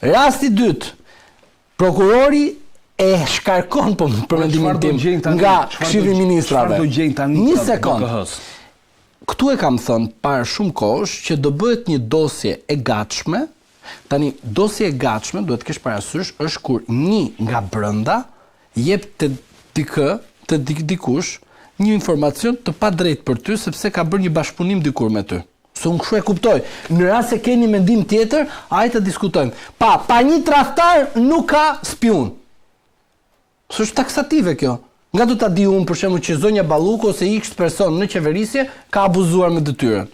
Rasti dytë, prokurori e shkarkon për mendimin tim nga Këshilli i Ministrave. Një sekond. Këtu e kam thënë para shumë kohësh që do bëhet një dosje e gatshme. Tani, dosje e gatshme, duhet të kesh parasysh, është kur një nga brenda jep të dikush një informacion të pa drejtë për ty sepse ka bërë një bashkëpunim dikur me ty. Se unë kështu e kuptoj. Në rast se keni mendim tjetër, hajde të diskutojmë. Pa një tradhtar nuk ka spiun. S'është taksative kjo. Nga do ta di unë për shembull që zonja Balluku ose X person në qeverisje ka abuzuar me detyrën.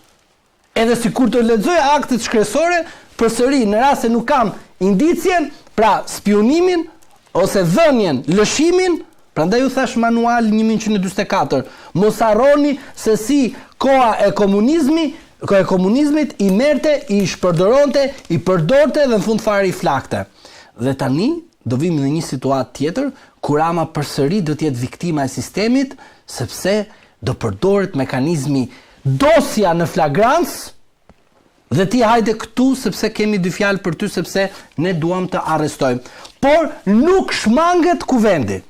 Edhe sikur të lexoj aktet shkresore, përsëri në rast se nuk kam indicien, pra spionimin ose dhënien, lëshimin, prandaj u thash manual 1144. Mos harroni se si koha e komunizmit i merrte, i shpërdoronte, i përdorte dhe në fund fare i flakte. Dhe tani do vim në një situatë tjetër kur ama përsëri do të jetë viktima e sistemit sepse do përdoret mekanizmi dosja në flagrancë. Dhe ti hajde këtu sepse kemi dy fjalë për ty sepse ne duam të arrestojmë. Por nuk shmanget kuvendi.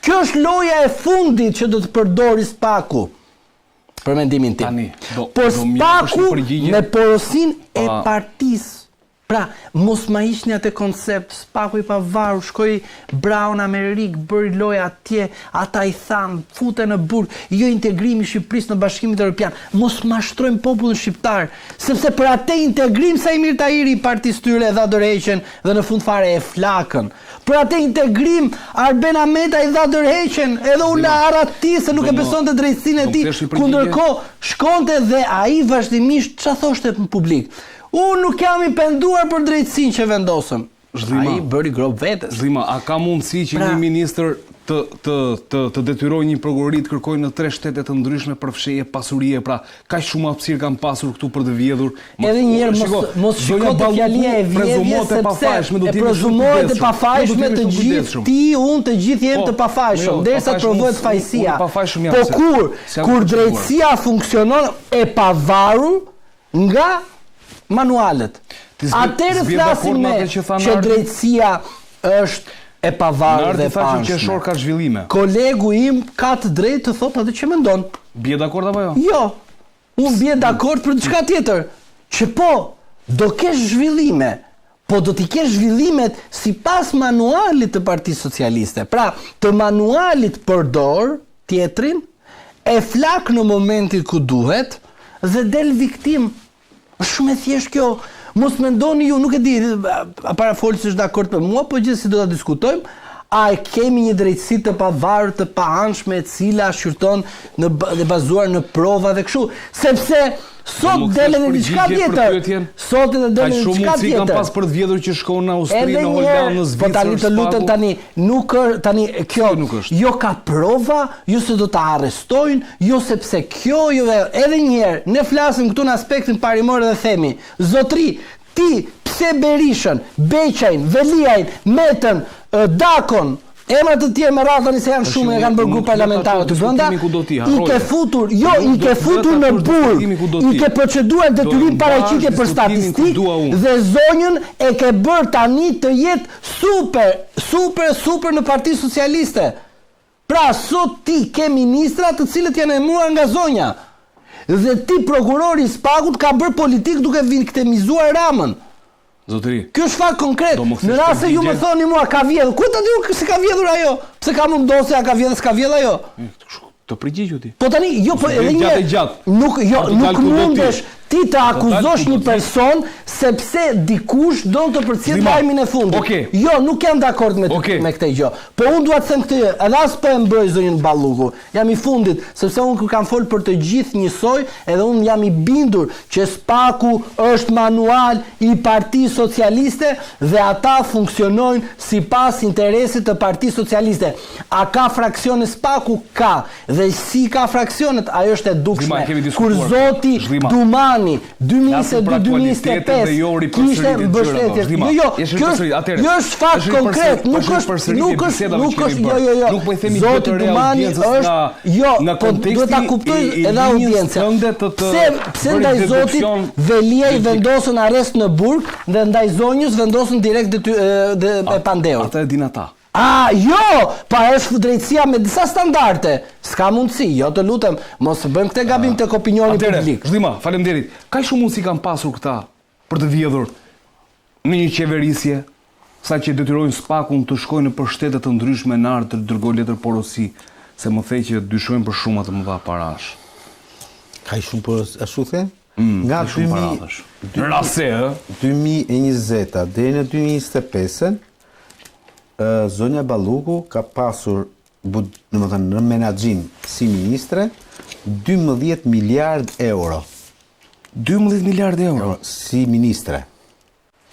Kjo është loja e fundit që do të përdori Spaku. Për mendimin tim. Por Spaku me porosin e partisë. Pra, mos ma ishni atë koncept, Spaku i pavarur, shkoi Brown Amerik, bëri loja atje, ata i thanë, fute në burg, jo integrimi i Shqipërisë në Bashkimin Evropian. Mos mashtrojmë popullin shqiptar, sepse për atë integrim Sajmir Tahiri i partisë tyre dha dorëheqjen dhe në fund fare e flakën. Për atë integrim Arben Ahmeta i dha dorëheqjen, edhe u la arati se nuk e besonte drejtësinë e tij, kundërkohë shkonte dhe ai vazhdimisht ç'a thoshte në publik. Unë nuk jam i penduar për drejtësinë që vendosëm. Ai bëri grob vetes. Zhlima, a ka mundësi që një ministër të detyroj një prokurori të kërkojë në 3 shtete të ndryshme për fshehje pasurie, pra kaq shumë hapësirë kanë pasur këtu për të vjedhur. Edhe një herë mos shiko të fjalia e vjedhje sepse e prezumohet të pafajshme të gjithë ti, unë të gjithë jemi të pafajshëm, derisa të provohet fajësia. Po kur drejtësia funksionon e pavarur nga manualet. Atëherë flasim me që drejtësia është e pavarur dhe pashme. Kolegu im ka të drejtë të thotë atë që mendon. Bie dakord apo jo? Jo. Unë bie dakord për diçka tjetër. Që po, do kesh zhvillime, po do t'i kesh zhvillimet sipas manualit të Partisë Socialiste. Pra, të manualit përdor tjetrin, e flak në momentin ku duhet dhe del viktim. Është shumë e thjeshtë kjo. Mos mendoni ju, nuk e di, para folës është dakord me mua, po gjithsesi do ta diskutojmë. A kemi një drejtësi të pavarur, të paanshme, e cila shqyrton dhe bazuar në prova dhe kështu, sepse sot dele në diçka tjetër. Sot edhe dele në diçka tjetër. Shumë pas për të vjedhur që shkon në Austri, në Holland, në Zvicër. Po tani të lutem tani kjo jo ka prova, jo se do ta arrestojnë, jo sepse kjo jo edhe një herë ne flasim këtu në aspektin parimor dhe themi, zotri, ti pse Berishën, Beqajn, Veliajn, Metën, Dakon, emrat të tjerë me radhën se janë shumë e kanë bërë grup parlamentar të brenda, i ke futur në burg, i ke proceduar detyrim paraqitje për statistikë dhe zonjën e ke bërë tani të jetë super në Partisë Socialiste. Pra sot ti ke ministra të cilët janë emëruar nga zonja. Dhe ti prokurori i Spakut ka bërë politikë duke viktimizuar Ramën. Zotëri. Kjo është fakt konkret. Në rast se ju më thoni mua ka vjedhur, ku ta di se ka vjedhur ajo? Pse ka mundosë a ka vjedhur, s'ka vjedhur ajo? Të përgjigju ti. Po tani, jo, po edhe një nuk mundesh ti të akuzosh një person sepse dikush don të përcjell lajmin e fundit. Jo, nuk jam dakord me këtë gjë. Po unë dua të them këtë, edhe as po e mbroj zonjën Balluku. Jam i fundit, sepse unë kur kam fol për të gjithë njësoj, edhe unë jam i bindur që Spaku është manual i Partisë Socialiste dhe ata funksionojnë sipas interesit të Partisë Socialiste. A ka fraksione Spaku? Ka. Dhe si ka fraksionet, ajo është e dukshme. Kur zoti Duman Elbani 2022-2025 kishte mbështetje. Jo, kjo është fakt konkret, nuk është Zoti Dumani është po duhet ta kuptoj edhe audiencia. Pse ndaj Zotit Velia i vendosën arrest në burg dhe ndaj zonjës vendosën direkt e pandeut. Ata e din ata. Jo, pa është drejtësia me disa standarde. S'ka mundësi, jo të lutem, mos bëjmë këtë gabim tek opinioni publik. Zhdima, faleminderit. Ka shumë mundësi kanë pasur këta për të vjedhur në një qeverisje, sa që detyrojnë Spakun të shkojnë në shtete të ndryshme në ardh të dërgojnë letër porosi, se më thej që dyshojnë për shumë të mëdha parash. Ka shumë porosi, ashtu the? Nga 2020 deri në 2025 zonja Balluku ka pasur në menaxhim si ministre 12 miliard euro. 12 miliard euro si ministre.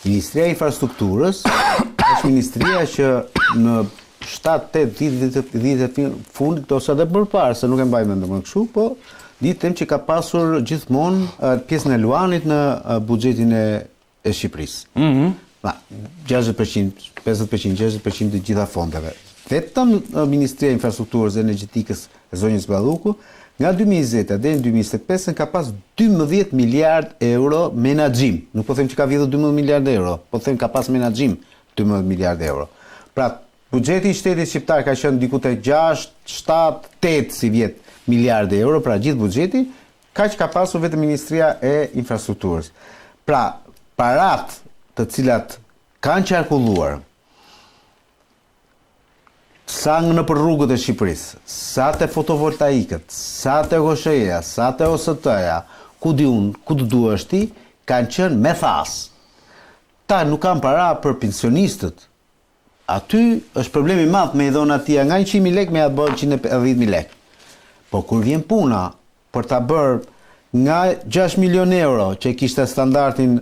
Ministria e Infrastrukturës është ministria që në 7-8 vitet fundit ose edhe më parë, se nuk e mbaj mend më kështu, po ditem që ka pasur gjithmonë pjesën e luanit në buxhetin e Shqipërisë. 60%, 50%, 60% të gjitha fondeve. Vetëm Ministria e Infrastrukturës dhe Energjetikës e zonjës Balluku nga 2020 deri në 2025 ka pas 12 miliard euro menaxhim. Nuk po them që ka vjedhur 12 miliard euro, po them ka pas menaxhim 12 miliard euro. Pra, buxheti i shtetit shqiptar ka qenë diku te 6, 7, 8 si vjet miliardë euro, pra gjithë buxheti, kaq ka pasur vetëm Ministria e Infrastrukturës. Pra, parat të cilat kanë qarkulluar sa në për rrugët e Shqipërisë, sa të fotovoltaikët, sa të gosheja, sa të OST-ja, ku di unë, ku të du është ti, kanë qenë me thas. Ta nuk kanë para për pensionistët. Aty është problemi madh me i dhona tia nga 100.000 lek me atë bërë 110.000 lek. Po kur vjen puna për ta bërë nga 6 milion euro që kishte standardin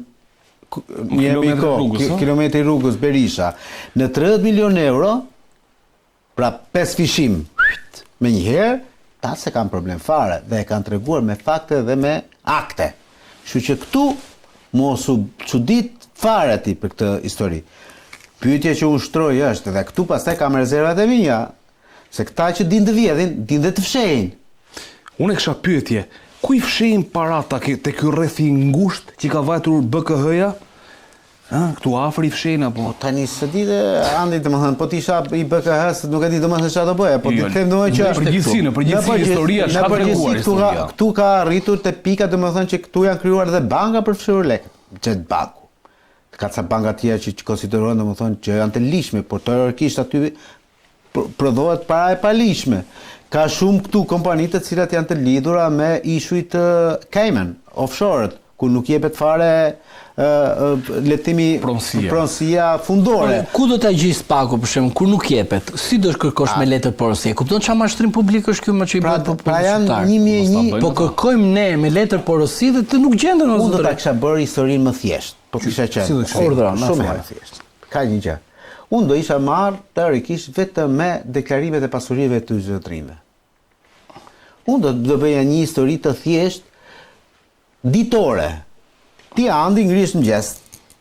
kilometri rrugës Berisha, në 30 milion euro, pra 5 fishim me njëherë, ta se kanë problem fare dhe e kanë treguar me fakte dhe me akte. Kështu që këtu mos u çudit fare ti për këtë histori. Pyetja që unë shtroj është, dhe këtu pastaj kam rezervat e mia, se këta që din të vjedhin, din dhe të fshehin. Unë e kisha pyetje, ku i fshehin parata te ky rrethi ngusht që ka vajtur BKH-ja? Këtu afër i fshehin apo? Po tani s'e di Andi, domethënë, po ti isha i BKH-s, nuk e di domethënë çfarë do bëja, po ti them domethënë që në përgjithësi historia çka treguar historia. Këtu ka arritur te pika domethënë që këtu janë krijuar edhe banka për fshirur lek, Jet Banku. Ka ca banka tjera që konsiderohen domethënë që janë të lishme, por teorikisht aty prodhohet para e palishme. Ka shumë këtu kompani të cilat janë të lidhura me ishujt Cayman, offshore-t, ku nuk jepet fare letimi pronësia fundore. Ku do ta gjej Spaku për shembull, kur nuk jepet? Si do të kërkosh me letër porosie? Kupton çfarë mashtrim publik është ky më që i bën popullstar? Pra janë 1001, po kërkojmë ne me letër porosie dhe të nuk gjenden ose. Unë do ta kisha bërë historinë më thjesht, po kisha qenë. Shumë më thjesht. Ka një gjë. Unë do isha marrë teorikisht vetëm me deklarimet e pasurive të zotrinëve. Unë do bëja një histori të thjesht ditore. Ti Andi ngrihesh mëngjes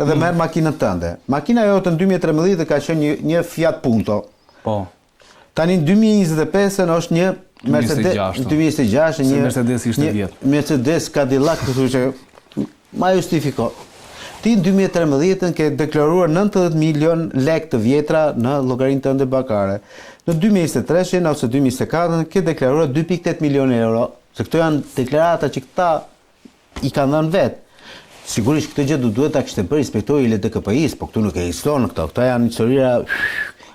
dhe merr makinën tënde. Makina jote në 2013 ka qenë një Fiat Punto. Po. Tani në 2025 është një Mercedes 2026, një Mercedes ishte vjet. Mercedes Cadillac, kështu që ma justifiko. Ti në 2013 ke deklaruar 90 milion lek të vjetra në llogarinë tënde bankare. Në 2023 ose 2024 ke deklaruar 2.8 milion euro, se këto janë deklarata që këta i kanë dhënë vetë. Sigurisht këtë gjë duhet ta kishte bërë inspektori i LDKP-s, po këtu nuk ekziston këto. Këto janë historira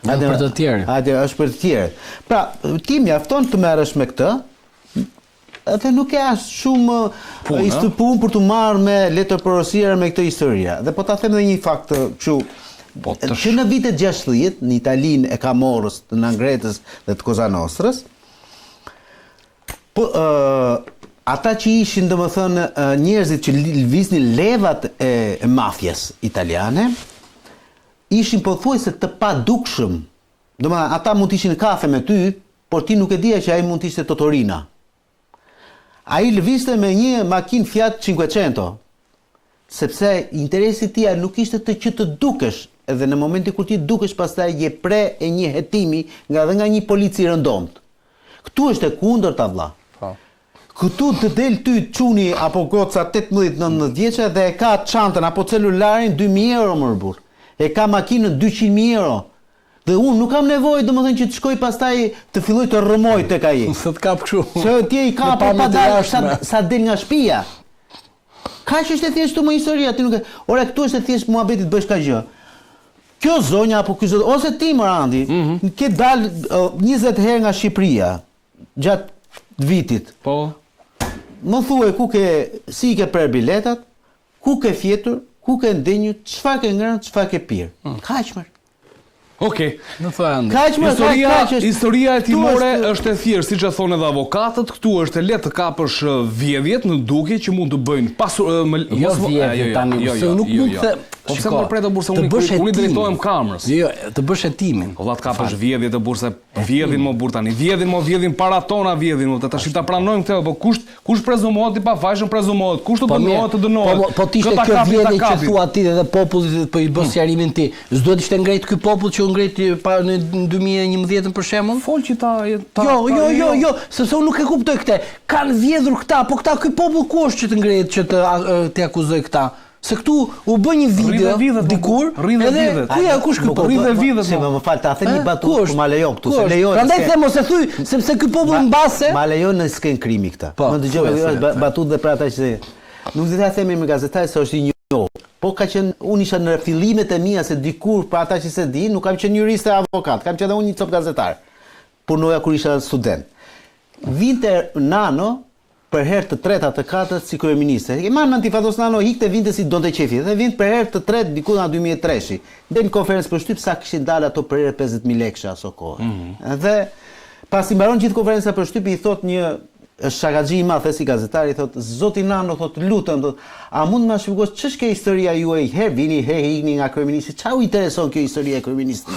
për të tjerë. Është për të tjerë. Pra, ti mjafton të merresh me këtë, atë nuk e as shumë punë për të marrë me letër porosiere me këtë historia. Dhe po ta them edhe një fakt kështu, që në vitet 60 në Italinë e Camorrës, të Nangretës dhe të Cosa Nostrës, po ata që ishin domethënë njerëzit që lviznin levat e mafjes italiane, ishin pothuajse të padukshëm. Domethënë ata mund të ishin në kafe me ty, por ti nuk e dija që ai mund të ishte Totorina. ai lëvizte me një makinë Fiat 500, sepse interesi tia nuk ishte që të dukesh, edhe në momentin kur ti dukesh pastaj je pre e një hetimi nga një polici rëndomt. Këtu është e kundërta vlla. Këtu të del ty çuni apo goca 18-19 vjeçë dhe e ka çantën apo celularin 2.000 euro më burr. E ka makinën 200.000 euro. Dhe unë nuk kam nevojë domethënë që të shkoj pastaj të filloj të rrëmoj tek ai. Se të kap kështu. Se ti I ka pa dalë sa del nga shtëpia. Kaq është e thjeshtë më historia, ti nuk e. Ora këtu është e thjeshtë muhabeti të bësh ka gjë. Kjo zonja apo ky zot ose ti Morandi, ke dal 20 herë nga Shqipëria gjatë vitit. Po. Më thuaj si ke prerë biletat, ku ke fjetur, ku ke ndenjur, çfarë ke ngrënë, çfarë ke pirë. Kaq më. Okej. Në fund. Historia e timore është e thjeshtë, siç e thonë edhe avokatët, këtu është e lehtë të kapësh vjedhjet në dukje që mund të bëjnë se nuk mund të Po pse më pretë bursa unë drejtohem kamrës. Jo, të bësh hetimin. Po valla të kapësh vjedhje të bursa, vjedhin më burr tani. Vjedhin para tona vjedhin, tash ta pranojmë këtë, po kush prezumohet I pafajshëm prezumohet, kush të dënohet të dënohet. Po ti ishte kjo vjedhje që thua ti dhe popullit po I bën sqarimin ti. S'do të ishte ngrit ky popull që u ngrit para në 2011 për shembull? Fol që ta Jo, sepse unë nuk e kuptoj këtë. Kanë vjedhur këta, po këta ky popull ku është që të ngrihet që të akuzoj këta? Se këtu u bë një video dikur, edhe kush ky popull? Rridhe videt. Se më fal, ta them një batutë, ma lejo këtu, se lejo. Prandaj them mos e thuj, sepse ky popull mbase. Ma lejo në sken krimi këta. Më dëgjoj, është batutë dhe për ata që nuk do ta themi me gazetar se është I njohur. Po ka qenë unë isha në fillimet e mia se dikur për ata që se di, nuk kam qenë jurist e avokat, kam qenë unë një cop gazetar. Punoja kur isha student. Vinte Nano për herë të tretë të katërt si kryeministe. E marrën Antifados Nano ikte vinte si donte qefi dhe vinte për herë të tretë diku nga 2003. Del në konferencë për shtyp sa kishin dalë ato për herë 50.000 lekë aso kohë. Dhe pasi mbaron gjithë konferenca për shtyp I thot një shakaxhi I madh si gazetar I thot zoti Nano thot lutem thot a mund ma shpjegosh ç'është kjo historia juaj herë vini herë ikni nga kryeministi çau intereson kjo historia e kryeministit.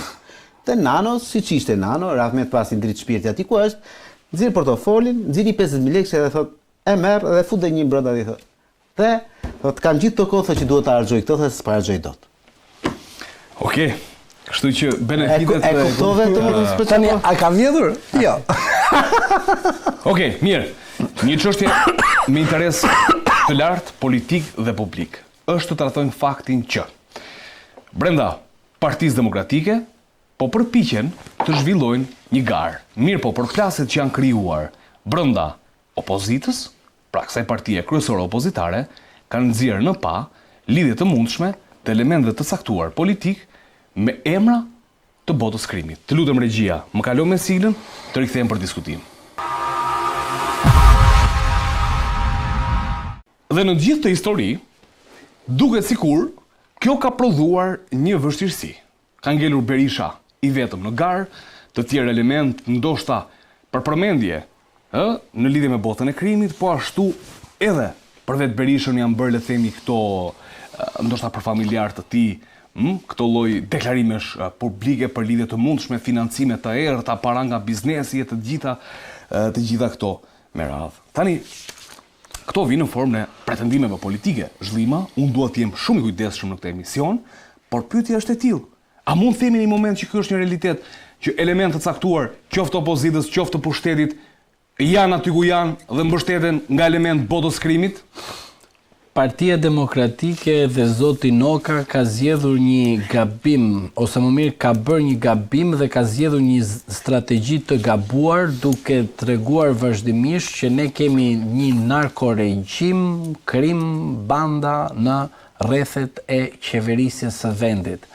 Te Nano siç ishte Nano rrafmet pasi dritë shpirti aty ku është nxirr portofolin, nxirri 50.000 lekë dhe thot e merr dhe fut një brenda I thot. Dhe thot kam gjithë të kohë që duhet ta harxoj këto dhe s'pa harxoj dot. Okej. Kështu që benefitet e kuptove të tani a ka vjedhur? Jo. Okej, mirë. Një çështje me interes të lartë politik dhe publik është të trajtojmë faktin që brenda Partisë Demokratike po përpiqen të zhvillojnë një garë. Mirë po për plaset që janë krijuar brenda opozitës, pra kësaj partie kryesore opozitare, kanë nxjerrë në pa lidhje të mundshme të elementeve të caktuar politik me emra të botës krimit. Të lutem regjia, më kalo me siglën, të rikthehem për diskutim. Dhe në gjithë të histori, duket sikur kjo ka prodhuar një vështirësi. Ka ngelur Berisha I vetëm në garë, të tjerë element ndoshta për përmendje në lidhje me botën e krimit, po ashtu edhe për vetë Berishën janë bërë le themi këto ndoshta për familjar të tij, këto lloj deklarimesh publike për lidhje të mundshme, financime të errta, para nga biznesi, të gjitha këto me radhë. Tani këto vinë në formë e pretendimeve politike, zhvillima, unë dua të jem shumë I kujdesshëm në këtë emision, por pyetja është e tillë. A mund themi në një moment që ky është një realitet që elementë të caktuar, qoftë opozitës, qoftë të pushtetit, janë aty ku janë dhe mbështeten nga element botës krimit? Partia Demokratike dhe zoti Noka ka zgjedhur një gabim, ose më mirë ka bërë një gabim dhe ka zgjedhur një strategji të gabuar duke treguar vazhdimisht që ne kemi një narkoregjim, krim, banda në rrethet e qeverisjes së vendit.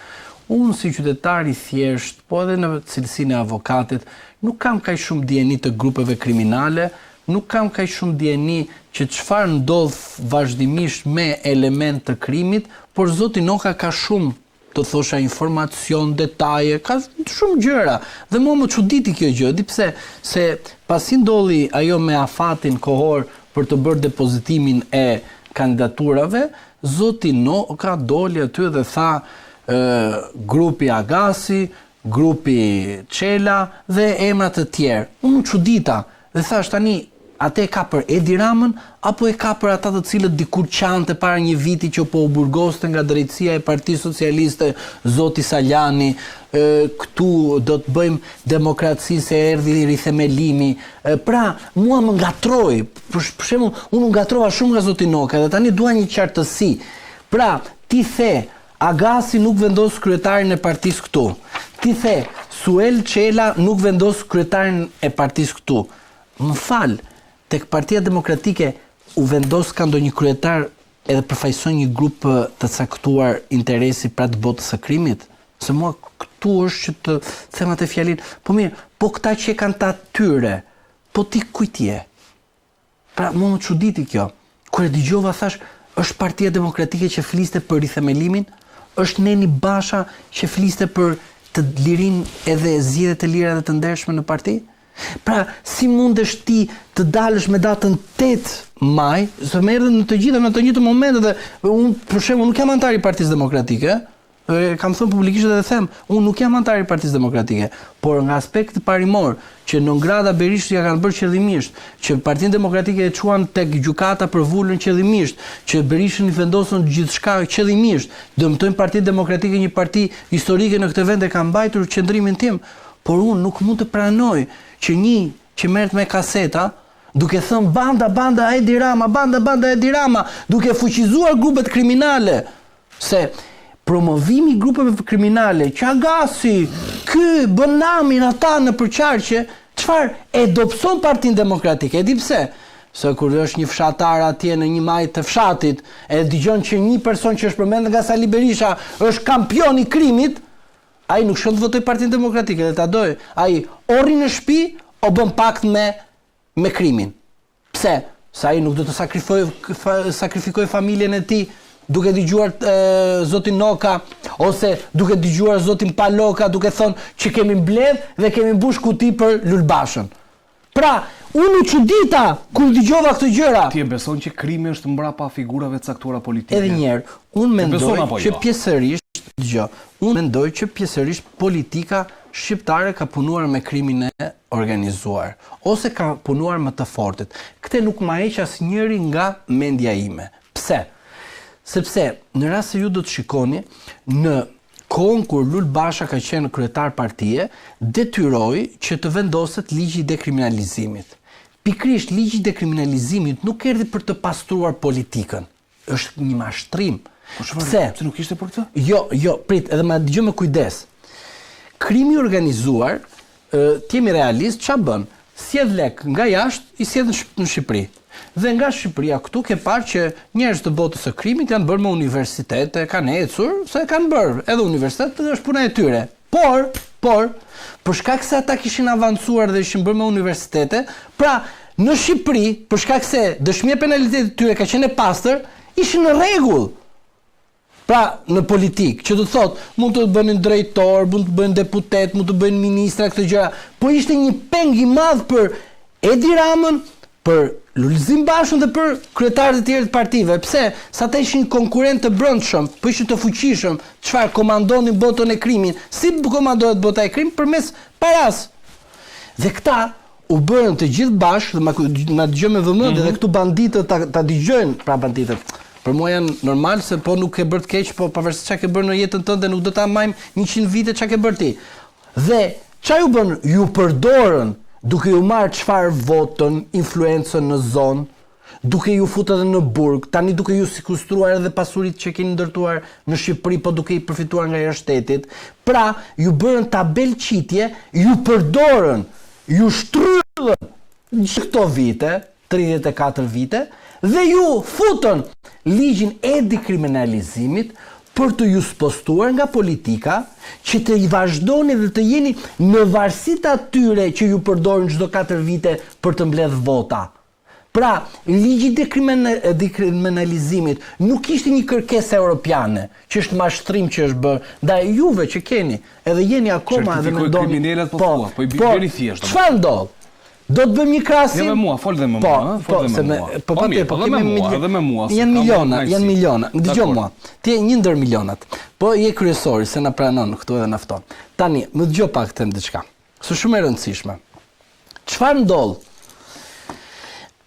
Unë si qytetar I thjesht, po edhe në cilësinë e avokatit, nuk kam kaq shumë dieni të grupeve kriminale, nuk kam kaq shumë dieni që çfarë ndodh vazhdimisht me element të krimit, por zoti Noka ka shumë, të thosha, informacion, detaje, ka shumë gjëra. Dhe mua më çuditi kjo gjë, di pse? Se pasi ndolli ajo me afatin kohor për të bërë depozitimin e kandidaturave, zoti Noka doli aty dhe tha grupi Agasi, grupi Çela dhe emra të tjerë. Unë çudita dhe thash tani Atë e ka për Edi Ramën, apo e ka për ata të cilët dikur qante para një viti që po u burgoste nga drejtësia e Partisë Socialiste, zoti Saljani, këtu do të bëjmë demokraci se erdhi rithemelimi. Pra, mua më ngatroi, për shembull, unë ngatrova shumë nga zoti Noka dhe tani dua një qartësi. Pra, ti the, Agasi nuk vendos kryetarin e partisë këtu. Ti the, Suel Çela nuk vendos kryetarin e partisë këtu. Më fal, tek Partia Demokratike u vendos ka ndonjë kryetar edhe përfaqëson një grup të caktuar interesi pra të botës së krimit? Se mua këtu është që të them atë fjalin, po mirë, po këta që e kanë ta tyre, po ti kujt je? Pra, mua më çuditi kjo. Kur e dëgjova thash, është Partia Demokratike që fliste për rithemelimin? Është Neni Basha që fliste për të lirinë edhe zgjedhjet e lira dhe të ndershme në parti? Pra, si mundesh ti të dalësh me datën 8 maj, se më erdhën në të gjitha në të njëjtë momente dhe unë për shembull nuk jam antar i Partisë Demokratike, kam thënë publikisht dhe them, unë nuk jam antar i Partisë Demokratike, por nga aspekti parimor që non grata Berisha ja kanë bërë qëllimisht, që Partinë Demokratike e çuan tek gjykata për vulën qëllimisht, që Berishën i vendosën gjithçka qëllimisht, dëmtojnë Partinë Demokratike, një parti historike në këtë vend e ka mbajtur qendrimin tim, por unë nuk mund të pranoj që një që merret me kaseta, duke thënë banda Edi Rama, banda Edi Rama, duke fuqizuar grupet kriminale, se promovimi i grupeve kriminale, Qagasi, ky bën namin ata në përqarqe, çfarë e dobëson Partinë Demokratike? E di pse? Se kur është një fshatar atje në një majtë të fshatit, e dëgjon që një person që është përmendur nga Sali Berisha është kampion i krimit, ai nuk shon të votoj Partinë Demokratike dhe ta doj. Ai o rri në shtëpi o bën pakt me krimin. Pse? Se ai nuk do të sakrifikoj familjen e tij duke dëgjuar zotin Noka ose duke dëgjuar zotin Paloka duke thonë që kemi mbledh dhe kemi mbush kuti për Lulbashën. Pra, unë u çudita kur dëgjova këtë gjëra. Ti e beson që krimi është mbrapa figurave të caktuara politike? Edhe një herë, unë mendoj që pjesërisht, unë mendoj që pjesërisht politika shqiptare ka punuar me krimin e organizuar ose ka punuar më të fortit. Këtë nuk ma heq asnjëri nga mendja ime. Pse? Sepse në rast se ju do të shikoni në kohën kur Lul Basha ka qenë kryetar partie, detyroi që të vendoset ligji i dekriminalizimit. Pikrisht ligji i dekriminalizimit nuk erdhi për të pastruar politikën. Është një mashtrim. Pse nuk ishte për këtë? Jo, prit, edhe ma dëgjoj me kujdes. Krimi organizuar, t'jemi realist, ç'a bën? Sjell lek nga jashtë, i sjell në Shqipëri. Dhe nga Shqipëria këtu ke parë që njerëz të botës së krimit janë bërë me universitete, kanë ecur, se kanë bërë edhe universitet, është puna e tyre. Por, për shkak se ata kishin avancuar dhe ishin bërë me universitete, pra në Shqipëri, për shkak se dëshmia penalitetit të tyre ka qenë e pastër, ishin në rregull. Pra, në politikë, që të thotë, mund të bënin drejtor, mund të bënin deputet, mund të bënin ministra, këtë gjëra, po ishte një peng i madh për Edi Ramën, për Lulzim Bashën dhe për kryetarët e tjerë të partive. Pse? Sa ata ishin konkurrent të brendshëm, po ishin të fuqishëm, çfarë komandonin botën e krimit? Si komandohet bota e krimit? Përmes paras. Dhe këta u bërën të gjithë bashkë, dhe ma dëgjoj me vëmendje, dhe këtu banditët ta dëgjojnë, pra banditët. Për mua janë normal se po nuk e bërë të keq, po pavarësisht çka ke bërë në jetën tënde nuk do ta majm 100 vite çka ke bërë ti. Dhe çfarë ju bën? Ju përdorën duke ju marrë çfarë votën, influencën në zonë, duke ju futur edhe në burg, tani duke ju sekustruar edhe pasuritë që keni ndërtuar në Shqipëri, po duke i përfituar nga jashtë shtetit. Pra, ju bërën tabelqitje, ju përdorën, ju shtrydhën gjithë këto vite, 34 vite, dhe ju futën ligjin e dekriminalizimit për të ju spostuar nga politika, që të i vazhdoni dhe të jeni në varësi të atyre që ju përdorin çdo 4 vite për të mbledhur vota. Pra, ligji i dekriminalizimit nuk ishte një kërkesë europiane, që është mashtrim që është bërë ndaj juve që keni, edhe jeni akoma edhe mendoni. Kriminalet po i bëni thjesht. Çfarë ndodh? Do të bëjmë një krahasim. Jo me mua, fol dhe me mua, Po edhe me mua. Janë miliona. Dëgjoj mua. Ti je një ndër milionat. Po je kryesori se na pranon këtu edhe na fton. Tani, më dëgjoj pak të them diçka. Është shumë e rëndësishme. Çfarë ndodh?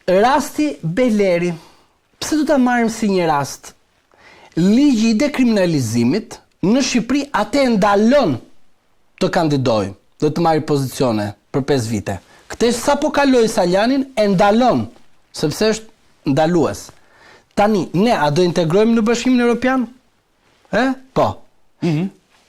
rasti Beleri, pse do ta marrim si një rast? Ligji i dekriminalizimit në Shqipëri atë e ndalon të kandidojë, do të marrë pozicione për 5 vite. Këtë sa po kaloi Saljanin e ndalon, sepse është ndalues. Tani, ne a do integrojmë në Bashkimin Evropian? Po.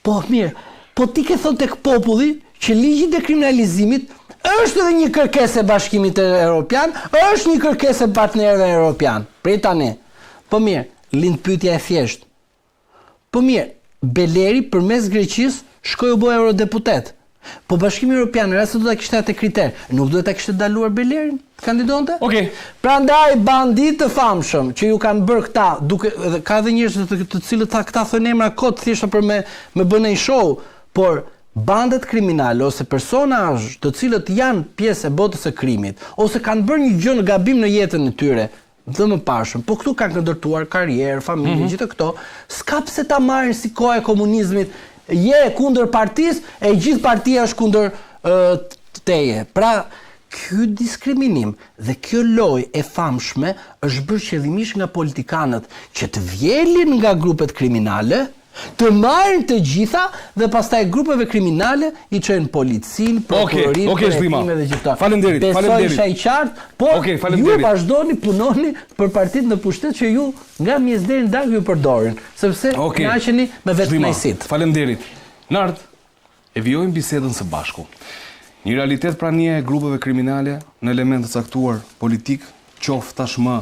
Po, mirë. Po ti ke thonë tek populli që ligji i dekriminalizimit është edhe një kërkesë e Bashkimit Evropian, është një kërkesë e partnerëve evropian. Prej tani. Po mirë, lind pyetja e thjeshtë. Po mirë, Beleri përmes Greqisë shkoi u bë eurodeputet. Po Bashkimi Evropian, nëse do ta kishte atë kriter, nuk duhet ta kishte ndaluar Belerin të kandidonte? Okej. Prandaj bandit të famshëm që ju kanë bërë këta, duke ka edhe njerëz të cilët këta thonë emra kot thjesht për me bënë një show, por bandet kriminale ose personazh të cilët janë pjesë e botës së krimit ose kanë bërë një gjë në gabim në jetën e tyre, dhe më pashëm, po këtu kanë ndërtuar karrierë, familje, gjithë këto, s'ka pse ta marrin si koha e komunizmit. Je kundër partisë e gjithë partia është kundër teje. Pra, ky diskriminim dhe kjo lojë e famshme është bërë qëllimisht nga politikanët që të vjelin nga grupet kriminale, të marrin të gjitha dhe pastaj grupeve kriminale i çojnë policinë, prokurorinë, drejtimin dhe gjithë. Faleminderit. Besoj isha i qartë, po ju vazhdoni punoni për partitë në pushtet që ju nga mjes deri në darkë ju përdorin, sepse kënaqeni me vetëkënaqësitë. Faleminderit. Nart, e vijojmë bisedën së bashku. Një realitet prania e grupeve kriminale në element të caktuar politik, qoftë tashmë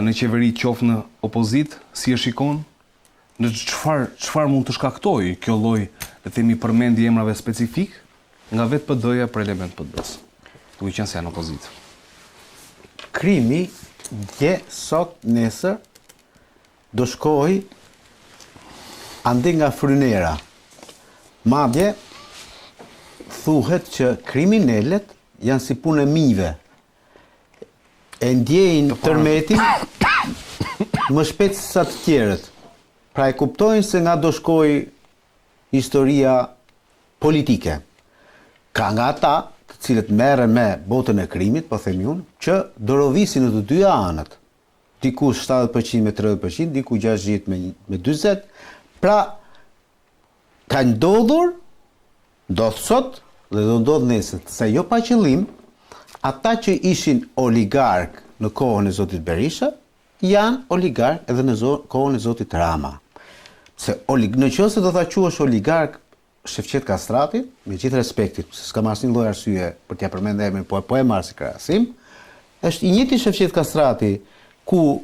në qeveri, qoftë në opozit, si e shikon? Në çfarë mund të shkaktojë kjo lloj, le të themi, përmendje emrave specifik nga vetë PD-ja për element PD-s, duke qenë se janë opozit. Krimi dje sot nesër do shkojë ande nga frynera. Madje thuhet që kriminalet janë si punë e mijve. E ndjejnë tërmetin më shpejt se sa të tjerët. Pra e kuptojnë se nga do shkoj historia politike. Ka nga ata të cilët merren me botën e krimit, po themi unë, që do rodhisin në të dyja anët. Diku 70% me 30%, diku 60% me 40%. Pra, ka ndodhur, ndodh sot dhe do ndodh nesër, se jo pa qëllim, ata që ishin oligark në kohën e Zotit Berisha, janë oligark edhe në kohën e Zotit Rama. Se në qëse do ta quash oligark Shefqet Kastrati, me gjithë respektit, se s'ka asnjë lloj arsye për t'ia përmendur emrin, po e marr si krahasim, është i njëjti Shefqet Kastrati ku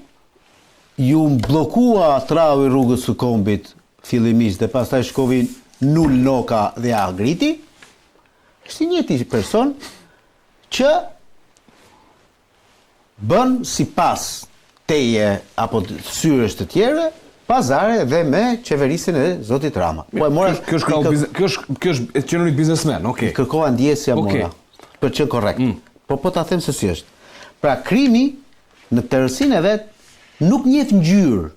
ju bllokua travi rrugës së Kombit fillimisht dhe pastaj shkovi nul loka dhe agriti, është i njëjti person që bën sipas teje apo syresh të tjerë pazare dhe me qeverisin e Zotit Rama. Kjo është qenurit biznesmen, okej. Kërkova ndjesja mora, për që korrekt. Po ta them se si është. Pra krimi në tërësinë e vet nuk njeh ngjyrë.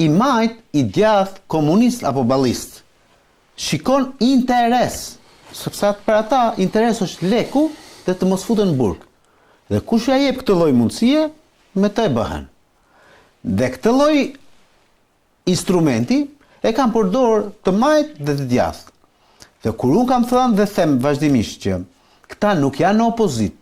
I majt, i djathtë, komunist apo ballist. Shikon interes, sepse për ata interes është leku dhe të mos futen në burg. Dhe kush ja jep këtë lloj mundësie, me të e bëhen. Dhe këtë lloj instrumenti e kam përdorur të majt dhe të djathtë. Dhe kur unë kam thënë dhe them vazhdimisht që këta nuk janë në opozit,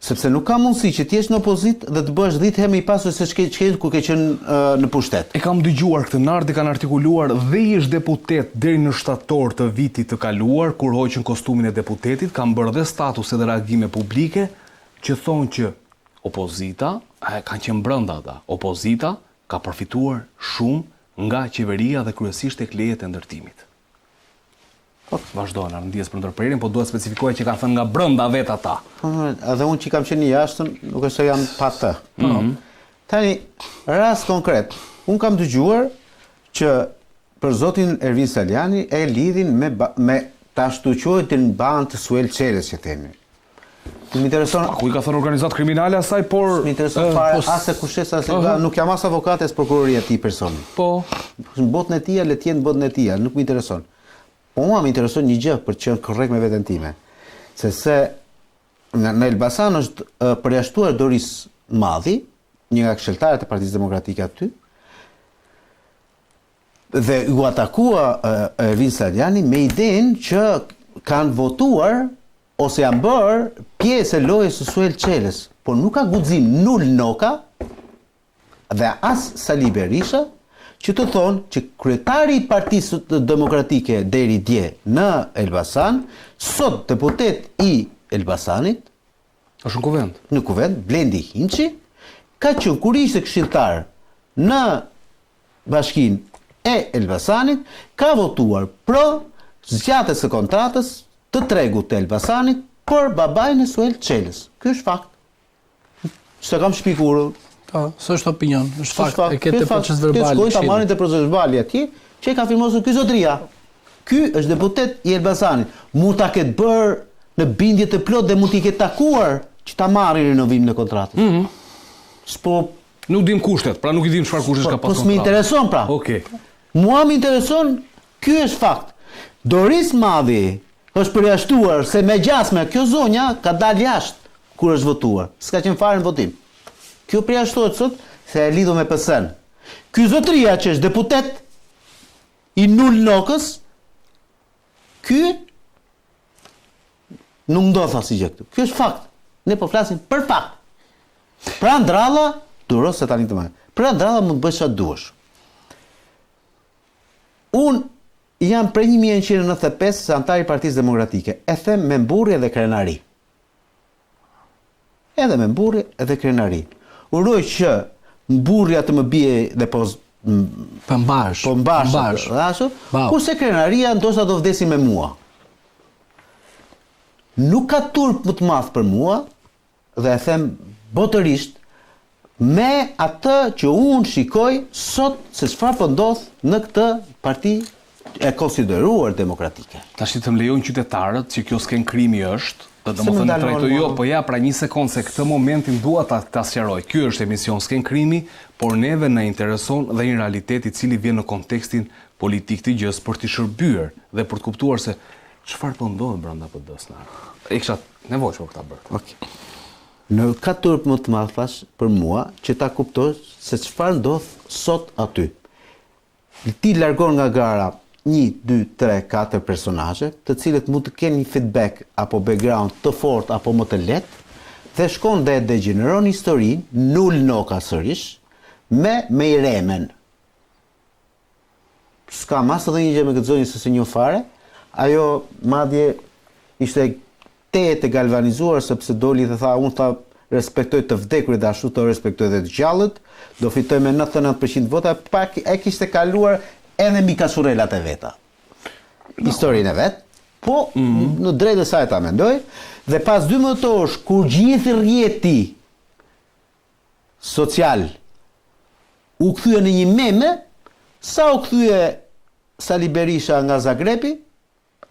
sepse nuk ka mundësi që t'jesh në opozit dhe të bësh 10 herë më i pasur se ç'ke kur ke qenë në pushtet. E kam dëgjuar këtë nartë, kanë artikuluar dhe ish deputet deri në shtator të vitit të kaluar, kur hoqën kostumin e deputetit, kanë bërë dhe status edhe reagime publike që thonë që opozita, kanë qenë brenda ata, opozita ka përfituar shumë nga qeveria dhe kryesisht tek lejet e ndërtimit. Vazhdojnë ndjes për ndërprerjen, po duhet specifikohet që kanë thënë nga brenda vet ata. Edhe unë që kam qenë jashtëm, nuk është se jam pa të. Tani, rast konkret, unë kam dëgjuar që për zotin Ervin Saljani e lidhin me ta shtuqohet në banë të Suel Çelës që themi. Më intereson. Ku i ka thënë organizatë kriminale asaj, por më intereson fare asë kushes asë nuk jam as avokat as prokuroria e tij personi. Po. Në botën e tij, le të jenë në botën e tij, nuk më intereson. Po mua më intereson një gjë për të qenë korrekt me veten time. Se Në Elbasan është përjashtuar Doris Madhi, një nga këshilltarët e Partisë Demokratike aty, dhe u atakua Ervin Saliani me idenë që kanë votuar ose janë bërë pjesë e lojës së Suel Çelës, por nuk ka guxim nul Noka dhe as Sali Berisha që të thonë që kryetari i Partisë Demokratike deri dje në Elbasan, sot deputet i Elbasanit, është në kuvend. Në kuvend, Blendi Hinçi, ka qenë kur ishte këshilltar në Bashkinë e Elbasanit, ka votuar pro zgjatjes së kontratës të tregut të Elbasanit për babain e Suel Çelës. Ky është fakt. S'e kam shpikur. Po, s'është opinion, është fakt. E ketë proces verbal. Ti shkoj ta marrin te proces verbali atje, që ka firmosur ky zotria. Ky është deputet i Elbasanit. Mund ta ketë bërë në bindje të plot dhe mund t'i ketë takuar që ta marrin rinovimin e kontratës. S'po nuk dim kushtet, pra nuk i dim çfarë kushtesh ka pas kontratë. Po s'më intereson pra. Okej. Mua më intereson, ky është fakt. Doris Madhi është përjashtuar se me gjasme kjo zonja ka dalë jashtë kur është votuar. S'ka qenë fare në votim. Kjo përjashtohet sot se e lidhur me PS-n. Ky zotria që është deputet i nul Nokës, ky nuk ndodh asgjë këtu. Ky është fakt. Ne po flasim për fakt. Pra ndralla, duros se tani të më. Pra ndralla mund të bësh çfarë duash. Unë jam prej 1995 antar i Partisë Demokratike. E them me mburrje dhe krenari. Edhe me mburrje edhe krenari. Uroj që mburrja të më bie dhe po mbash. Kurse krenaria ndoshta do vdesin me mua. Nuk ka turp më të madh për mua, dhe e them botërisht, me atë që unë shikoj sot se çfarë po ndodh në këtë parti e konsideruar demokratike. Tash të më lejojnë qytetarët që kjo sken krimi është, dhe më thënë trajtoj jo, po ja pra një sekond se këtë momentin dua ta sqaroj. Ky është emision sken krimi, por neve na intereson dhe një realitet i cili vjen në kontekstin politik të gjës për të shërbyer dhe për të kuptuar se çfarë po ndodh brenda PD-s na. E kisha nevojë për ta bërë. Okej. Në ka turp më të madh thash për mua që ta kuptosh se çfarë ndodh sot aty. Ti largon nga gara 1, 2, 3, 4 personazhe, të cilët mund të kenë një feedback apo background të fortë apo më të lehtë, dhe shkon dhe degeneron historinë, nul Noka sërish, me i remen. S'ka mas edhe një gjë me këtë zonjë se se një fare, ajo madje ishte te galvanizuar sepse doli dhe tha, unë tha respektoj të vdekurit dhe ashtu të respektoj dhe të gjallët, do fitoj me 99% vota, pak e kishte kaluar edhe mbi kasurrelat e veta. Historinë e vet, po në drejtë e saj ta mendoj, dhe pas 12 orësh kur gjithë rrjeti social u kthye në një meme, sa u kthye Sali Berisha nga Zagrebi,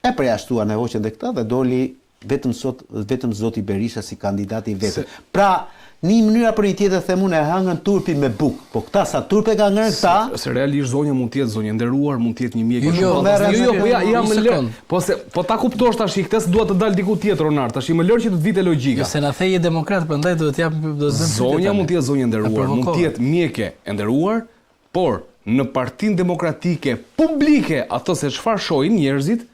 e përjashtua në hoqen dhe këta dhe doli vetëm zoti Berisha si kandidati vetë. Pra, një mënyra për një tjetër themun e hangën turpi me buk, po këta sa turpe ka ngërë këta... Se realisht zonja mund tjetë zonja nderuar, mund tjetë një mjek e shumë. Po ta kuptosh tash i këtes duhet të dalë diku tjetër onar, tash i më lërë që të vite logjika. Jo se na theje demokrat, prandaj duhet jap zonja mund tjetë zonja nderuar, mund tjetë mjeke e nderuar, por në Partinë Demokratike publike ato se çfarë shohin njerëzit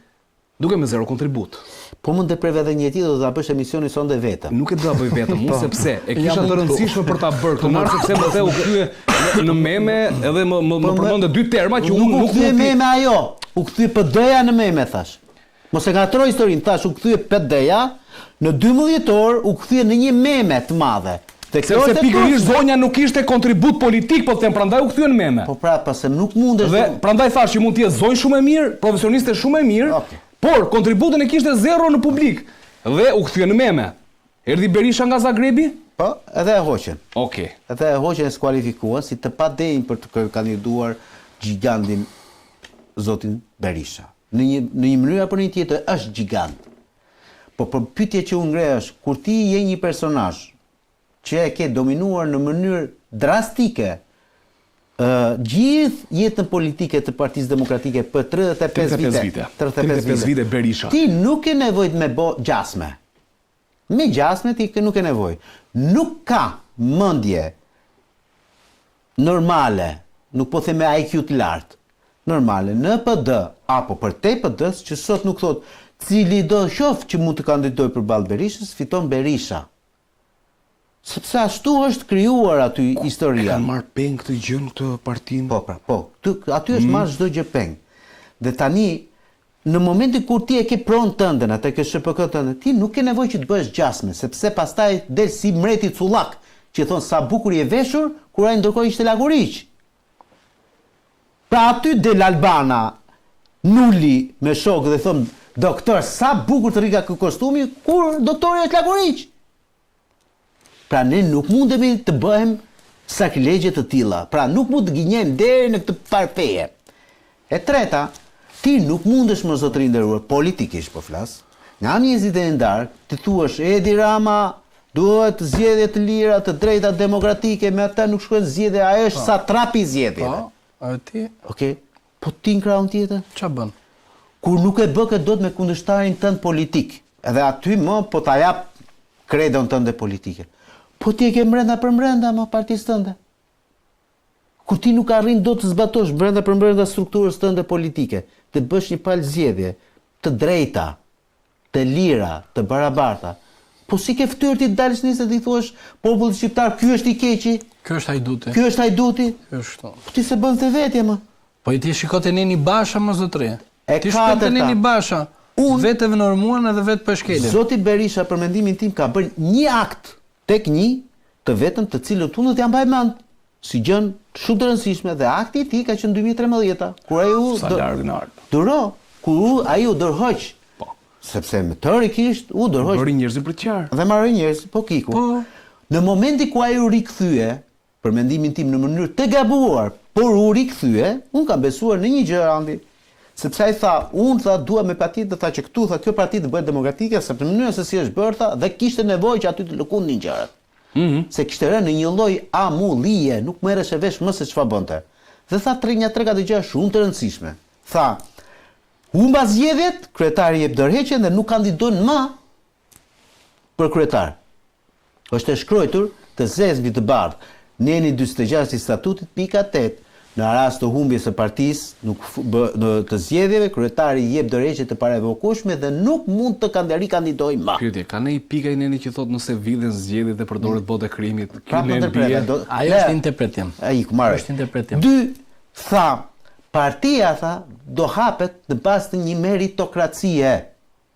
duke me zero kontribut. Po mund të preve edhe një tjetër do ta bësh emisionin sonde vetëm. Nuk e do ta bëj vetëm, unë sepse e kisha të rëndësishme për ta bërë këtë marrë sepse më the u kthye në meme edhe më përmendë dy terma që unë nuk kthye meme ajo. U kthye PD-ja në meme thash. Mos e ngatroj historinë, thash u kthye PD-ja në 12 orë u kthye në një meme të madhe. Sepse pikërisht zonja nuk ishte kontribut politik, po them prandaj u kthyen meme. Po pra, pse nuk mundesh. Dhe prandaj thash që mund të jetë zonjë shumë e mirë, profesioniste shumë e mirë. Por kontributin e kishte zero në publik dhe u kthye në meme. Erdhi Berisha nga Zagrebi? Po, edhe e hoqën. Okej. Edhe e hoqën e skualifikuan si të padenj për të kandiduar gigantin zotin Berisha. Në një mënyrë apo në një tjetër është gigant. Po për pyetje që u ngre është kur ti je një personazh që e ke dominuar në mënyrë drastike gjithë jetën politike të Partisë Demokratike për 35 vite Berisha. Ti nuk e nevojt me bo gjasme. Me gjasme ti nuk e nevoj. Nuk ka mendje normale, nuk po theme IQ të lartë, normale, në PD, apo për te PD-s, që sot nuk thot, cili do qoftë që mund të kandidoj për balë Berishës, fiton Berisha. Sepse ashtu është krijuar aty historia. Kanë marrë peng këtë gjë në këtë partinë. Po. Aty është marrë çdo gjë peng. Dhe tani, në momentin kur ti e ke pronë tënden, atë ke SHPK tënden, ti nuk ke nevojë që të bësh gjasme, sepse pastaj del si mreti Cullak, që thon sa bukur je veshur, kur ai ndërkohë ishte laguriq. Pra aty del Albana, nuli me shok dhe thon, doktor, sa bukur të rika ky kostumi, kur doktori është laguriq. Pra ne nuk mundemi të bëhem sakrilegje të tilla. Pra nuk mund të gënjejmë deri në këtë parfeje. E treta, ti nuk mundesh më zotëri nderuar politikisht po flas. Nga njerëzit e ndarë, ti thuash Edi Rama duhet zgjedhje të lira, të drejta demokratike, me ata nuk shkojnë zgjedhje, ai është satrapi i zgjedhjeve. Po, ti. Okej. Po ti në krahun tjetër? Ç'a bën? Kur nuk e bë këtë dot me kundërshtarin tënd politik. Edhe aty më po ta jap kredon tënde politike. Po ti e ke brenda për brenda më partisë tënde. Kur ti nuk arrin dot të zbatosh brenda për brenda strukturës tënde politike, të bësh një palë zgjedhje të drejta, të lira, të barabarta. Po si ke ftyrë ti të dalësh nisë dhe i thuash popullit shqiptar, ky është i keqi, Ky është hajduti. ky është hajduti. Kështu. Po ti se bën të vetje më. Po i ti shiko te Neni Basha më zotëri. E Ti shkon te katërta. Neni Basha. Vetë vënormuan edhe vetë për shkelin. Zoti Berisha për mendimin tim ka bërë një akt tek një të vetëm të cilët unë të jam mbaj mend si gjën shumë të rëndësishme dhe akti i tij ka qenë 2013, kur ai u dërhoq. Po. Sepse më teorikisht u dërhoq. Bëri njerëz për të qarë. Dhe marrë njerëz, po kiku. Po. Në momentin ku ai u rikthye, për mendimin tim në mënyrë të gabuar, por u rikthye, unë kam besuar në një gjë Randi. Sepse ai tha, unë tha dua me partitë, tha që këtu tha kjo parti të bëhet demokratike, sepse në mënyrën se si është bërë tha dhe kishte nevojë që aty të lëkundnin gjërat. Se kishte rënë në një lloj amullie, nuk merresh e vesh më se çfarë bënte. Dhe tha një tre katë gjëra shumë të rëndësishme. Tha, humba zgjedhjet, kryetari jep dorëheqjen dhe nuk kandidon më për kryetar. Është e shkruar të zezë mbi të bardhë. Neni 46 i statutit pika 8. Në rast të humbjes së partisë, në të zgjedhjeve, kryetari jep dorëheqje të parevokueshme dhe nuk mund të rikandidojë më. Pyetje, ka ne i pika i Neni që thot nëse vidhen zgjedhjet dhe përdoret botë e krimit. Pra Ky ne bie. Ajo është interpretim. Ai ku marrë. Është interpretim. 2 tha, partia tha do hapet në bazë të një meritokracie.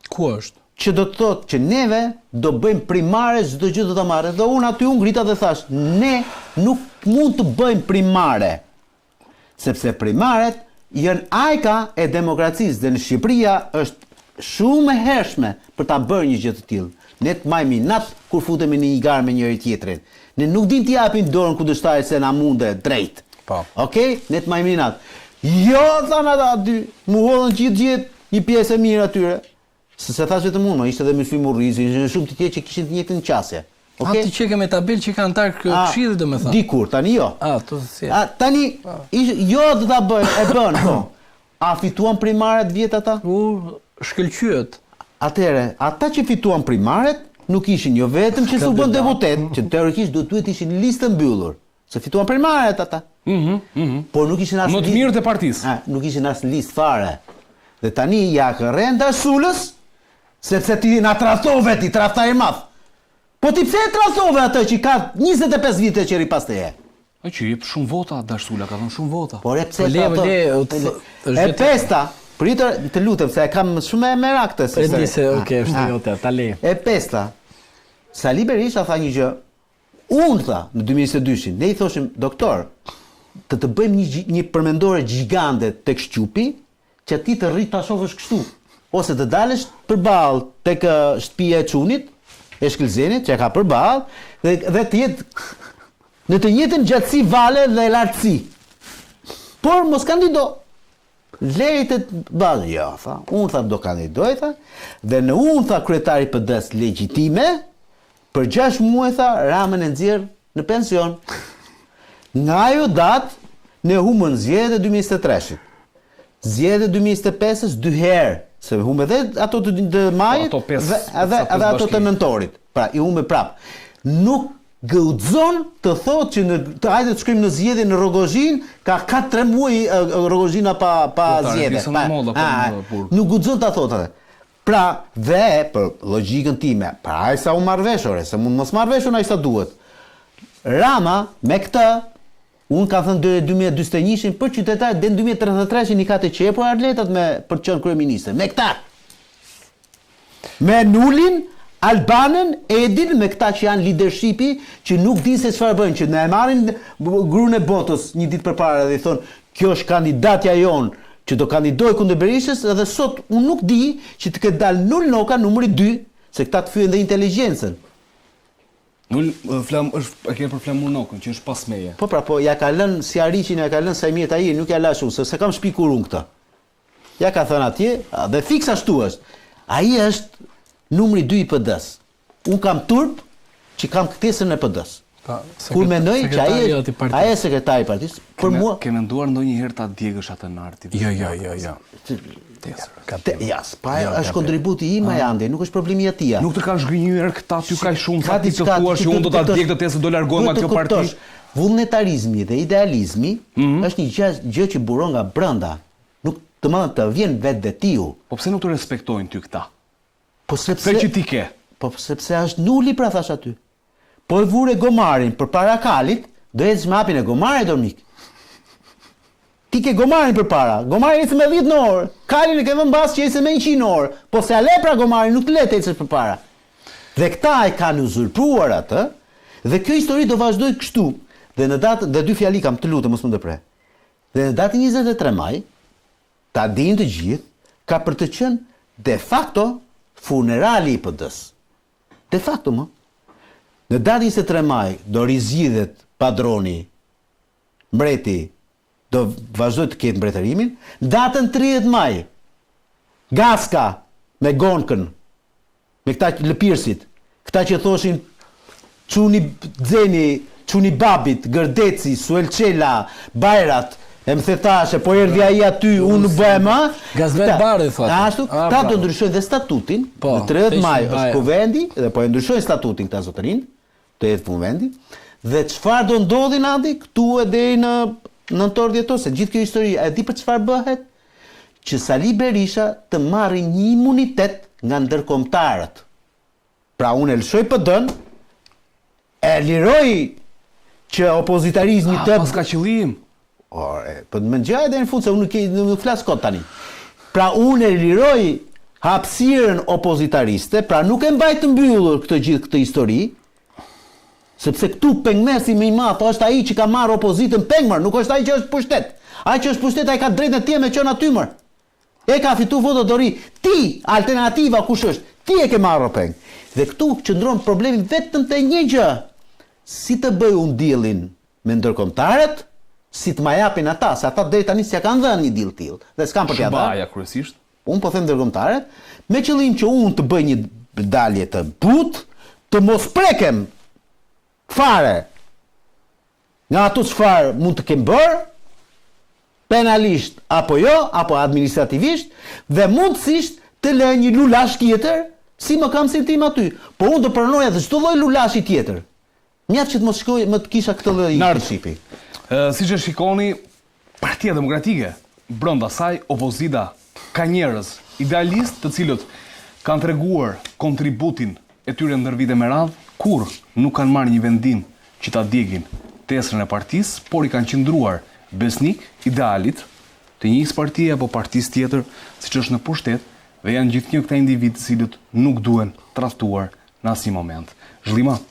Ku është? Që do të thotë që neve do bëjmë primare çdo gjë do ta marrë. Dhe unë aty ngrita dhe thash, ne nuk mund të bëjmë primare. Sepse primaret janë ajka e demokracisë dhe në Shqipëria është shumë e hershme për ta bërë një gjë të tillë. Ne të majmë nat kur futemi në një garë me njëri tjetrin. Ne nuk dim t'i japim dorën kundërshtarit se na munde drejt. Po. Okej? Ne të majmë nat. Jo, thanë ata aty, mu hodhën gjithë një pjesë e mirë atyre. Se thash vetëm unë, ishte edhe Mysy Murrizi, ishte shumë të tjerë që kishin të njëjtën qasje. Okay? Ti çeke me tabel që ka antar këshillit domethënë. Dikur, tani jo. To si. Tani jo do ta bëjnë, e bën, po. A fituan primaret vjet ata? Shkëlqyet. Atëre, ata që fituan primaret nuk ishin jo vetëm që su bën deputet, që teorikisht duhet ishin listë mbyllur. Se fituan primaret ata. Por nuk ishin as më të mirë të partisë. Nuk ishin as listë fare. Dhe tani ja rrenda sulës, sepse ti na tradhtove ti, tradhtar i madh. Po ti pse e tradhtove atë që ka 25 vite që ri pas teje? Ai që jep shumë vota, Dashsula ka dhënë shumë vota. Por e pse e pesta, pritër, të lutem se e kam shumë me merak këtë. Okej, është jote, ta le. E pesta. Sali Berisha tha një gjë. Unë tha në 2022-shin, ne i thoshim doktor, të bëjmë një përmendore gjigande tek Shqupi, që ti të rrit ta shohësh kështu, ose të dalësh përballë tek shtëpia e çunit, e Shkëlzenit që ka përballë dhe të jetë në të njëjtën gjatësi vale dhe lartësi. Por mos kandido. Lejtë bazë, jo, tha. Unë tha do kandidoj, tha, dhe në unë tha kryetari PD-s legjitime, për 6 muaj tha Ramën e nxjerr në pension. Nga ajo datë ne humbën zgjedhjet e 2023-shit. Zgjedhjet e 2025-s 2 herë. se humbe dhe ato të majit edhe ato të nëntorit. Pra, i humbe prap. Nuk gëudzon të thot që hajde të shkrim në zgjedhje në Rogozhin, ka 4 muaj Rogozhina pa zgjedhje. Nuk gëudzon të thot atë. Pra, dhe për logjikën time, pra ai sa u marr vesh, se mund mos marr vesh ai sa duhet. Rama me këtë, unë ka thënë 2021 për qytetarët dhe në 2033 i ka të qepur atletat për të qenë kryeministër. Me këta. Me Nulin, Albanën, Edin, me këta që janë leadershipi, që nuk din se çfarë bëjnë, që ne e marrin gruën e Botës një ditë përpara dhe i thonë, kjo është kandidatja jonë që do kandidoj kundër Berishës, edhe sot unë nuk di që të ketë dalë Nul Noka numri 2, se këta të fyen dhe inteligjencën. Nul e ke për Flamur Nokën, që është pas meje. Po pra, ja ka lënë si Ariqin, ja ka lënë Sajmir Tahiri, nuk ja lash unë, se kam shpikur unë këta. Ja ka thënë atje, dhe fiks ashtu është. Ai është numri 2 i PD-s. Unë kam turp që kam ktesën e PD-s. Kur mendoj që ai është sekretari i partisë, për mua ke menduar ndonjëherë ta djegësh atë narti? Jo. Pa është kontributi im Ajande, nuk është problemi i tij. Nuk të kanë zgënjur këta ty kaq shumë sa ti të thuash që unë do ta djeg të tesë do largohem nga kjo parti. Vullnetarizmi dhe idealizmi është një gjë që buron nga brenda. Nuk të mëndë të vjen vetë dhe tiu. Po pse nuk të respektojnë ty këta? Po sepse që ti ke? Po sepse është Nuli pra thash aty. Po e vure gomarin për para Kalit, do e zhmapin e gomarit, Domik. Ti ke gomarin për para, gomarin ecë me 10 në orë, Kalin e ke vënë bas që ecë me 100 në orë, po se ale pra gomarin nuk të letë ecësh për para. Dhe këta e kanë uzurpuar atë, dhe kjo histori do vazhdoj kështu, dhe në datë, dhe 2 fjali kam të lutë, mos më ndëpre. Dhe në datë 23 maj, ta dinë të gjithë, ka për të qenë de facto funerali i PD-s. De facto më. Në datë 23 maj do rizgjidhet padroni, mbreti do vazhdoj të ketë mbretërimin, datën 30 maj, Gaska me Gonkën, me këta lëpirësit, këta që thoshin Çuni Xeni, Çuni Babit, Gërdeci, Suelçela, Bajrat, e më thetashe, po erdhi ai aty, unë nuk bëhem më. Gazmet Bari thotë. Ashtu, ta do ndryshojnë dhe statutin, në 30 maj është kuvendi, dhe po e ndryshojnë statutin këta zotërin, të jetë kuvendi, dhe çfarë do ndodhin Andi, këtu e deri në nëntor dhjetor, se gjithë kjo histori, e di për çfarë bëhet? Që Sali Berisha të marrë një imunitet nga ndërkombëtarët. Pra unë e lëshoj PD-n, e liroj që opozitarizmi të... Pas ka qëllim. Po më ngjaj edhe në fund se unë nuk flas kot tani. Pra unë e liroj hapësirën opozitariste, pra nuk e mbaj të mbyllur këtë histori, sepse këtu pengmesi më i madh është ai që ka marrë opozitën pengmër, nuk është ai që është pushtet. Ai që është pushtet ai ka drejtën e tij me qenë aty më. E ka fituar votot dori. Ti, alternativa kush është? Ti e ke marrë peng. Dhe këtu qëndron problemi vetëm te një gjë. Si të bëj unë dealin me ndërkombëtarët? Si të ma japin ata, se ata deri tani s'ja kanë dhënë një deal tillë. Dhe s'kan për t'ia dhënë. Shbaja kryesisht. Unë po them ndërkombëtarët, me qëllim që unë të bëj një dalje të butë, të mos prekem fare nga ato çfarë mund të kem bërë, penalisht apo jo, apo administrativisht, dhe mundësisht të lë një lulash tjetër, si më kam sintim aty. Po unë do pranoja dhe çdo lloj lulashi tjetër. Mjaft që të mos shkoj më të kisha këtë lloj principi. Si që shikoni, Partia Demokratike, brenda saj opozita, ka njerëz idealist të cilët kanë treguar kontributin e tyre ndër vite me radhë, kur nuk kanë marrë një vendim që ta djegin tesrën e partisë, por i kanë qëndruar besnik idealit të njëjtës partie apo partisë tjetër, siç është në pushtet, dhe janë gjithnjë këta individ të cilët nuk duhen tradhtuar në asnjë moment. Zhlima,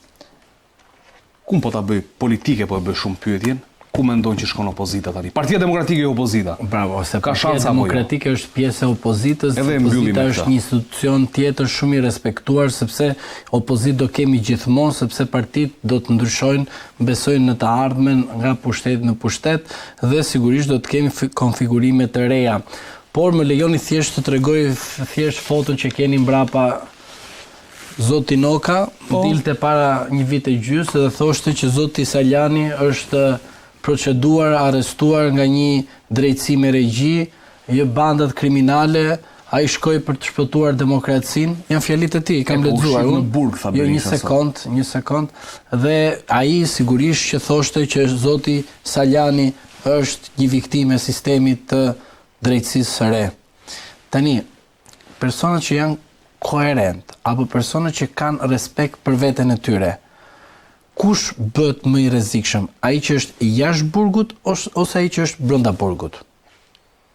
ku po ta bëj politike, po e bëj shumë pyetjen. Ku mendon që shkon opozita tani? Partia Demokratike e opozita. Bravo, se Partia Demokratike është pjesë e opozitës, opozita është një institucion tjetër shumë i respektuar, sepse opozit do kemi gjithmonë, sepse partit do të ndryshojnë, besojnë në të ardhmen nga pushtet në pushtet, dhe sigurisht do të kemi konfigurime të reja. Por më lejoni thjesht të tregoj thjesht foton që keni mbrapa Zoti Noka, dilte para një vit e gjysmë dhe thoshte që Zoti Saljani është proceduar, arrestuar nga një drejtësi me regji, bandat kriminale, ai shkoi për të shpëtuar demokracinë, janë fjalit e tij, kam lexuar unë. Në burg, tha Berisha. Një sekond, dhe ai sigurisht që thoshte që zoti Sajani është një viktimë e sistemit të drejtësisë së re. Tani, personat që janë koherent, apo personat që kanë respekt për veten e tyre, kush bëhet më i rrezikshëm? Ai që është jashtë burgut ose ai që është brenda burgut?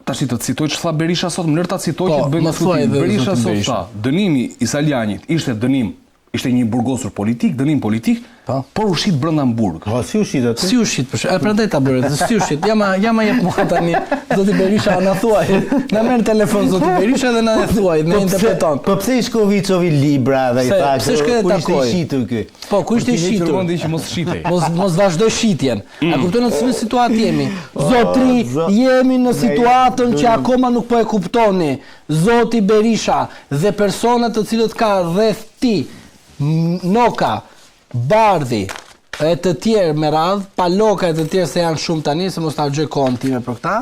Tash të citoj ç'tha Berisha sot, më lër ta citoj që të bëjmë diskutim. Berisha sot tha, dënimi i Saljanit ishte dënim, ishte një burgosur politik, dënim politik, por ushit brenda në burg. Si ushit aty? Si ushit, prandaj ta bëre, si ushit. Jama jep mua tani, zoti Berisha na thuaj. Na merr telefon zoti Berisha dhe na thuaj, ne interpreton. Po pse i shkovi Covi libra dhe i tha pse shkoi të takoj? Shitur ky. Po, ku ishte i shitur? Përmendi që mos shitej. Mos vazhdoj shitjen. A kupton në cilën situatë jemi? Zotri, jemi në situatën që akoma nuk po e kuptoni. Zoti Berisha dhe personat të cilët ka rreth ti, Noka, Bardhi, e të tjerë me radhë, Paloka e të tjerë se janë shumë tani, se mos ta harxoj kohën time për këta,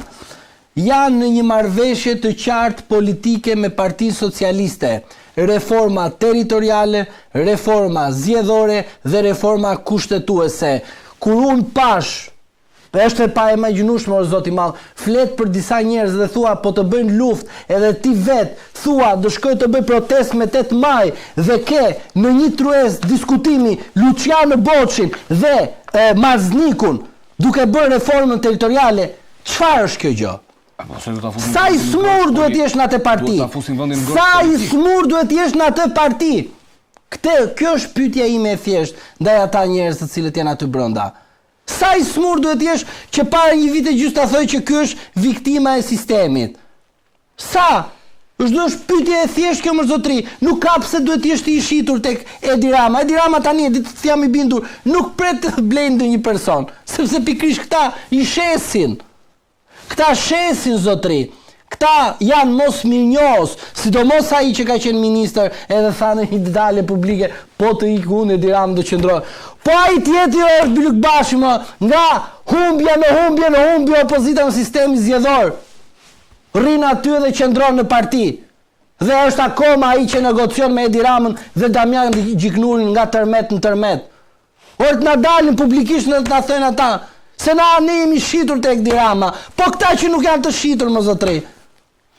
janë në një marrëveshje të qartë politike me Partinë Socialiste, reforma territoriale, reforma zgjedhore dhe reforma kushtetuese. Kur unë pash, është e pa imagjinueshme o zoti i madh, flet për disa njerëz dhe thua po të bëjnë luftë, edhe ti vet thua do shkoj të bëj protestë me 8 maj dhe ke në një trues diskutimi Luciano Boçin dhe Marznikun duke bërë reformën territoriale, çfarë është kjo gjë? Sa i smur duhet jesh në atë parti? Sa i smur duhet jesh në atë parti? Kjo është pyetja ime e thjeshtë ndaj ata njerëz të cilët janë aty brenda. Sa i smur duhet jesh që para një vite gjysmë ta thoj që ky është viktima e sistemit? Sa? Është pyetje e thjeshtë kjo më zotri. Nuk ka pse duhet jesh ti i shitur tek Edi Rama. Edi Rama tani ditë të jam i bindur, nuk pret të blejë ndonjë person, sepse pikërisht këta i shesin. Këta shesin zotri. Këta janë mos mirënjohës, sidomos ai që ka qenë ministër edhe thanë një dalë publike, po të ikë unë Edi Rama do qëndroj. Po ai tjetri është Bylukbashi më, nga humbje në humbje opozita në sistemi zgjedhor. Rrin aty dhe qëndron në parti. Dhe është akoma ai që negocion me Edi Ramën dhe Damian Gjiknurin nga tërmet në tërmet. Or të na dalin publikisht në të na thënë ata, se na ne jemi shitur tek Edi Rama, po këta që nuk janë të shitur më zotri.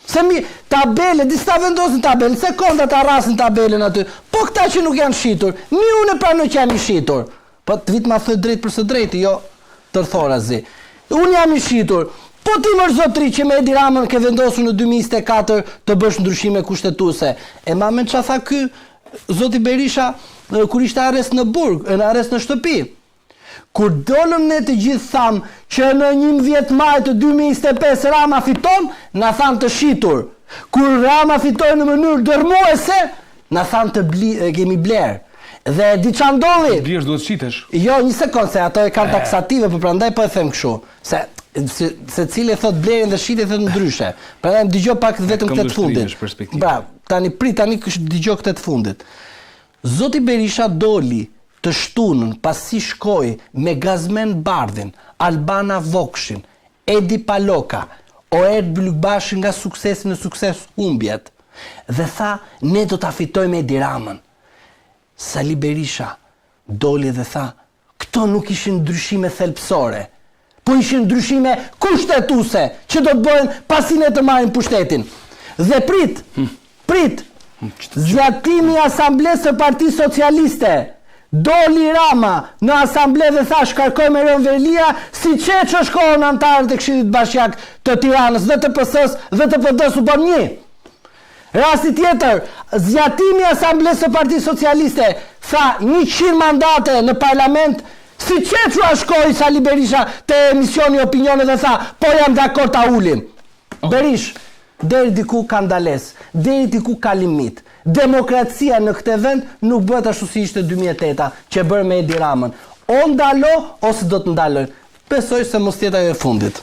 Se mi tabele, disa vendosin tabele, se konta ta rasin tabelen aty. Po këta që nuk janë shitur, mi unë pranoj që jam i shitur. Po të vit ma thoj drejt për së drejti, jo tërthorazi. Unë jam i shitur. Po ti më zotri që me Edi Ramën ke vendosur në 2024 të bësh ndryshime kushtetuese. E ma me që tha ky zoti Berisha kur ishte arrest në burg, në arrest në shtëpi. Kur dolëm ne të gjithë thamë që në 11 maj të 2025 Rama fiton, na thamë të shitur. Kur Rama fitoi në mënyrë dërmuese, na thamë të kemi bler. Dhe di çfarë ndodhi? Blesh duhet shitesh. Jo, një sekond, se ato e kanë taksative, por prandaj po e them kështu. Se cili thot blerin dhe shitje thot ndryshe. Prandaj dëgjoj pak vetëm këtë të fundit. Bravo. Tani dëgjoj këtë të fundit. Zoti Berisha doli të shtunën pasi shkoi me Gazmen Bardhin, Albana Vokshin, Edi Paloka, Oer Bylukbashi nga suksesi në sukses humbjet, dhe tha ne do ta fitojmë Edi Ramën. Sali Berisha doli dhe tha këto nuk ishin ndryshime thelbësore, po ishin ndryshime kushtetuese që do të bëhen pasi ne të marrim pushtetin. Dhe prit, zgjatimi i asamblesë së Partisë Socialiste. Doli Rama në asamble dhe tha shkarkoj me Ron Velia si që shkohen antarët e Këshillit Bashkiak të Tiranës dhe të PS-s dhe të PD-s u bën një. Rasti tjetër, zgjatimi i asamblesë së Partisë Socialiste tha 100 mandate në parlament, si që shkoi Sali Berisha te emisioni Opinione dhe tha po jam dakord ta ulim. Berish, deri diku ka ndales, deri diku ka limit. Demokracia në këtë vend nuk bëhet ashtu si ishte 2008 që bërë me Edi Ramën. O ndalo ose do të ndaloj. Besoj se mos tjetë ajo e fundit.